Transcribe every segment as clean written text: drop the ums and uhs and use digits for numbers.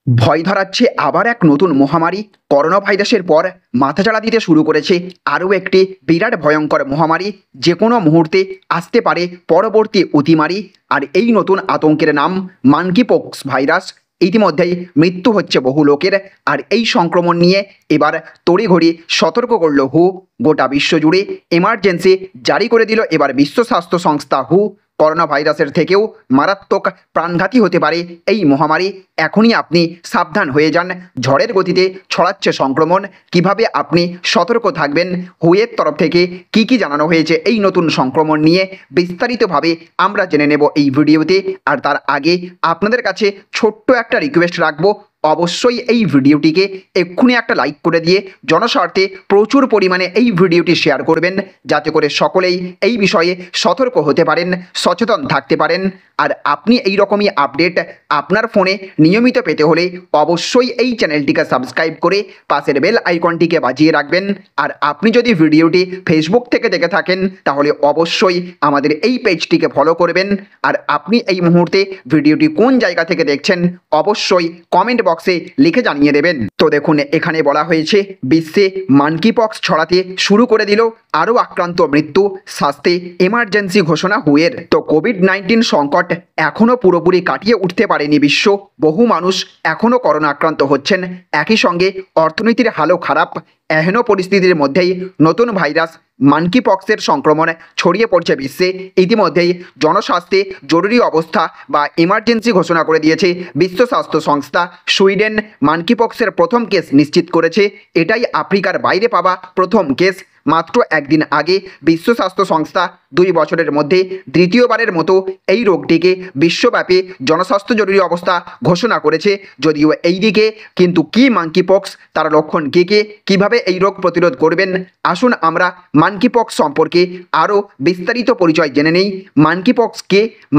ভয় ধরাচ্ছে আবার এক নতুন মহামারী। করোনা ভাইরাসের পর মাথাচাড়া দিতে শুরু করেছে আরও একটি বিরাট ভয়ঙ্কর মহামারী। যে কোনো মুহূর্তে আসতে পারে পরবর্তী অতিমারি। আর এই নতুন আতঙ্কের নাম মাঙ্কিপক্স ভাইরাস। ইতিমধ্যেই মৃত্যু হচ্ছে বহু লোকের। আর এই সংক্রমণ নিয়ে এবার তড়িঘড়ি সতর্ক করল হু। গোটা বিশ্বজুড়ে এমার্জেন্সি জারি করে দিল এবার বিশ্ব স্বাস্থ্য সংস্থা হু। করোনা ভাইরাসের থেকেও মারাত্মক প্রাণঘাতী হতে পারে এই মহামারী। এখনই আপনি সাবধান হয়ে যান। ঝড়ের গতিতে ছড়াচ্ছে সংক্রমণ। কিভাবে আপনি সতর্ক থাকবেন, হুয়ের তরফ থেকে কি কি জানানো হয়েছে এই নতুন সংক্রমণ নিয়ে বিস্তারিতভাবে আমরা জেনে নেব এই ভিডিওতে। আর তার আগে আপনাদের কাছে ছোট্ট একটা রিকোয়েস্ট রাখবো, অবশ্যই এই ভিডিওটিকে এক্ষুনি একটা লাইক করে দিয়ে জনস্বার্থে প্রচুর পরিমাণে এই ভিডিওটি শেয়ার করবেন, যাতে করে সকলেই এই বিষয়ে সতর্ক হতে পারেন, সচেতন থাকতে পারেন। আর আপনি এই রকমই আপডেট আপনার ফোনে নিয়মিত পেতে হলে অবশ্যই এই চ্যানেলটিকে সাবস্ক্রাইব করে পাশের বেল আইকনটিকে বাজিয়ে রাখবেন। আর আপনি যদি ভিডিওটি ফেসবুক থেকে দেখে থাকেন তাহলে অবশ্যই আমাদের এই পেজটিকে ফলো করবেন। আর আপনি এই মুহূর্তে ভিডিওটি কোন জায়গা থেকে দেখছেন অবশ্যই কমেন্ট বক্সে লিখে জানিয়ে দেবেন। তো দেখুন, এখানে বলা হয়েছে বিশ্বে মাঙ্কিপক্স ছড়াতে শুরু করে দিল আরও আক্রান্ত মৃত্যু, স্বাস্থ্যে এমার্জেন্সি ঘোষণা হুয়ের। তো কোভিড-19 সংকট এখনও পুরোপুরি কাটিয়ে উঠতে পারেনি বিশ্ব। বহু মানুষ এখনও করোনা আক্রান্ত হচ্ছেন। একই সঙ্গে অর্থনীতির হালও খারাপ। এহেন পরিস্থিতির মধ্যেই নতুন ভাইরাস মাঙ্কিপক্সের সংক্রমণ ছড়িয়ে পড়ছে বিশ্বে। ইতিমধ্যেই জনস্বাস্থ্যে জরুরি অবস্থা বা এমার্জেন্সি ঘোষণা করে দিয়েছে বিশ্ব স্বাস্থ্য সংস্থা। সুইডেন মাঙ্কিপক্সের প্রথম কেস নিশ্চিত করেছে। এটাই আফ্রিকার বাইরে পাওয়া প্রথম কেস। মাত্র একদিন আগে বিশ্ব স্বাস্থ্য সংস্থা 2 বছরের মধ্যে দ্বিতীয়বারের মতো এই রোগটিকে বিশ্বব্যাপী জনস্বাস্থ্য জরুরি অবস্থা ঘোষণা করেছে। যদিও এই দিকে কিন্তু কি মাঙ্কিপক্স, তার লক্ষণ কী কী, কীভাবে এই রোগ প্রতিরোধ করবেন, আসুন আমরা মাঙ্কিপক্স সম্পর্কে আরও বিস্তারিত পরিচয় জেনে নেই।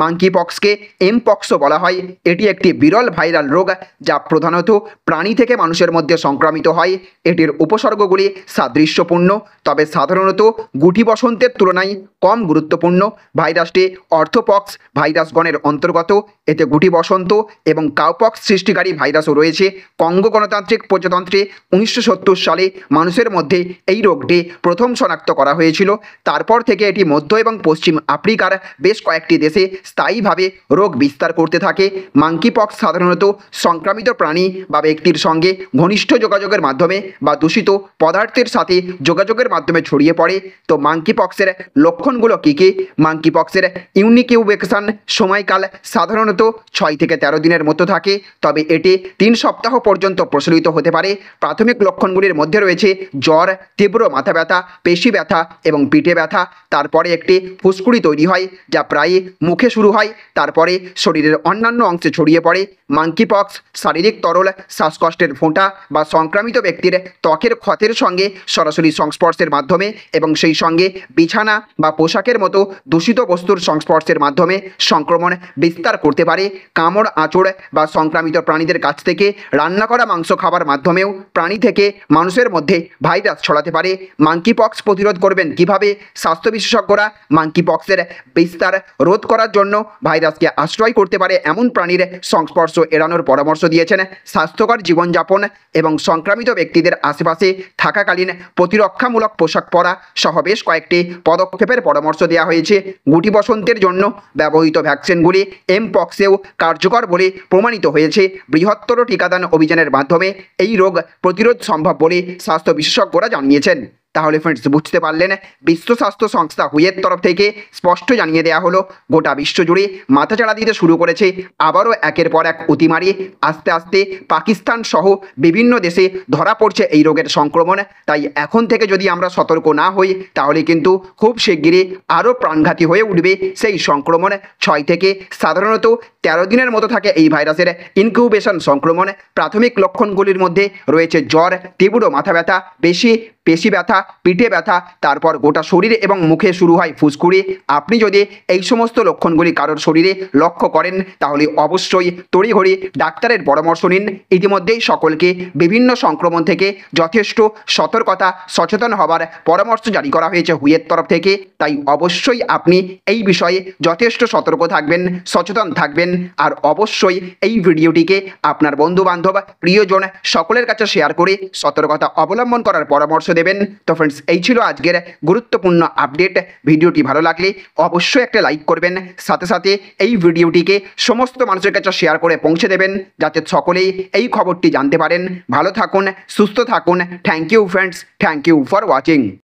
মাঙ্কিপক্সকে এমপক্সও বলা হয়। এটি একটি বিরল ভাইরাল রোগ যা প্রধানত প্রাণী থেকে মানুষের মধ্যে সংক্রামিত হয়। এটির উপসর্গগুলি সাদৃশ্যপূর্ণ, তবে সাধারণত গুটি বসন্তের তুলনায় কম গুরুত্বপূর্ণ। ভাইরাসটি অর্থোপক্স ভাইরাসগণের অন্তর্গত। এতে গুটি বসন্ত এবং কাউপক্স সৃষ্টিকারী ভাইরাসও রয়েছে। কঙ্গো গণতান্ত্রিক প্রজাতন্ত্রে 1970 সালে মানুষের মধ্যে এই রোগটি প্রথম শনাক্ত করা হয়েছিল। তারপর থেকে এটি মধ্য এবং পশ্চিম আফ্রিকার বেশ কয়েকটি দেশে স্থায়ীভাবে রোগ বিস্তার করতে থাকে। মাঙ্কিপক্স সাধারণত সংক্রামিত প্রাণী বা ব্যক্তির সঙ্গে ঘনিষ্ঠ যোগাযোগের মাধ্যমে বা দূষিত পদার্থের সাথে যোগাযোগের মাধ্যমে ছড়িয়ে পড়ে। তো মাঙ্কিপক্সের লক্ষণগুলো কী কী? মাঙ্কিপক্সের ইনকিউবেশন সময়কাল সাধারণত 6 থেকে 13 দিনের মতো থাকে, তবে এটি 3 সপ্তাহ পর্যন্ত প্রচলিত হতে পারে। প্রাথমিক লক্ষণগুলির মধ্যে রয়েছে জ্বর, তীব্র মাথা ব্যথা, পেশি ব্যথা এবং পিঠে ব্যথা। তারপরে একটি ফুসকুড়ি তৈরি হয় যা প্রায়ই মুখে শুরু হয়, তারপরে শরীরের অন্যান্য অংশে ছড়িয়ে পড়ে। মাঙ্কিপক্স শারীরিক তরল শ্বাসকষ্টের ফোঁটা বা সংক্রামিত ব্যক্তির ত্বকের ক্ষতের সঙ্গে সরাসরি সংস্পর্শের মাধ্যমে এবং সেই সঙ্গে বিছানা বা পোশাকের মতো দূষিত বস্তুর সংস্পর্শের মাধ্যমে সংক্রমণ বিস্তার করতে পারে। কামড়, আঁচড় বা সংক্রামিত প্রাণীদের কাছ থেকে রান্না করা মাংস খাবার মাধ্যমেও প্রাণী থেকে মানুষের মধ্যে ভাইরাস ছড়াতে পারে। মাঙ্কিপক্স প্রতিরোধ করবেন কিভাবে? স্বাস্থ্য বিশেষজ্ঞরা মাঙ্কিপক্সের বিস্তার রোধ করার জন্য ভাইরাসকে আশ্রয় করতে পারে এমন প্রাণীর সংস্পর্শ এড়ানোর পরামর্শ দিয়েছেন। স্বাস্থ্যকর জীবনযাপন এবং সংক্রামিত ব্যক্তিদের আশেপাশে থাকাকালীন প্রতিরক্ষামূলক পোশাক পরা সহ বেশ কয়েকটি পদক্ষেপের পরামর্শ দেওয়া হয়েছে। গুটি বসন্তের জন্য ব্যবহৃত ভ্যাকসিনগুলি এমপক্সেও কার্যকর বলে প্রমাণিত হয়েছে। বৃহত্তর টিকাদান অভিযানের মাধ্যমে এই রোগ প্রতিরোধ সম্ভব বলে স্বাস্থ্য বিশেষজ্ঞরা জানিয়েছেন। তাহলে ফ্রেন্ডস, বুঝতে পারলেন, বিশ্ব স্বাস্থ্য সংস্থা হুয়ের তরফ থেকে স্পষ্ট জানিয়ে দেওয়া হলো গোটা বিশ্বজুড়ে মাথাচাড়া দিতে শুরু করেছে আবারও একের পর এক অতিমারি। আস্তে আস্তে পাকিস্তান সহ বিভিন্ন দেশে ধরা পড়ছে এই রোগের সংক্রমণ। তাই এখন থেকে যদি আমরা সতর্ক না হই তাহলে কিন্তু খুব শিগগিরই আরও প্রাণঘাতী হয়ে উঠবে সেই সংক্রমণ। 6 থেকে সাধারণত 13 দিনের মতো থাকে এই ভাইরাসের ইনকিউবেশন সংক্রমণ। প্রাথমিক লক্ষণগুলির মধ্যে রয়েছে জ্বর, তীব্র মাথা ব্যথা, পেশি পেশি ব্যথা, পিঠে ব্যথা, তারপর গোটা শরীরে এবং মুখে শুরু হয় ফুসকুড়ি। আপনি যদি এই সমস্ত লক্ষণগুলি কারোর শরীরে লক্ষ্য করেন তাহলে অবশ্যই তড়িঘড়ি ডাক্তারের পরামর্শ নিন। ইতিমধ্যেই সকলকে বিভিন্ন সংক্রমণ থেকে যথেষ্ট সতর্কতা সচেতন হবার পরামর্শ জারি করা হয়েছে হুয়ের তরফ থেকে। তাই অবশ্যই আপনি এই বিষয়ে যথেষ্ট সতর্ক থাকবেন, সচেতন থাকবেন, আর অবশ্যই এই ভিডিওটিকে আপনার বন্ধুবান্ধব, প্রিয়জন সকলের কাছে শেয়ার করে সতর্কতা অবলম্বন করার পরামর্শ দেবেন। তো ফ্রেন্ডস, এই ছিল আজকের গুরুত্বপূর্ণ আপডেট। ভিডিওটি ভালো লাগলে অবশ্যই একটা লাইক করবেন, সাথে সাথে এই ভিডিওটিকে সমস্ত মানুষের কাছে শেয়ার করে পৌঁছে দেবেন যাতে সকলেই এই খবরটি জানতে পারেন। ভালো থাকুন, সুস্থ থাকুন। Thank you friends, thank you for watching.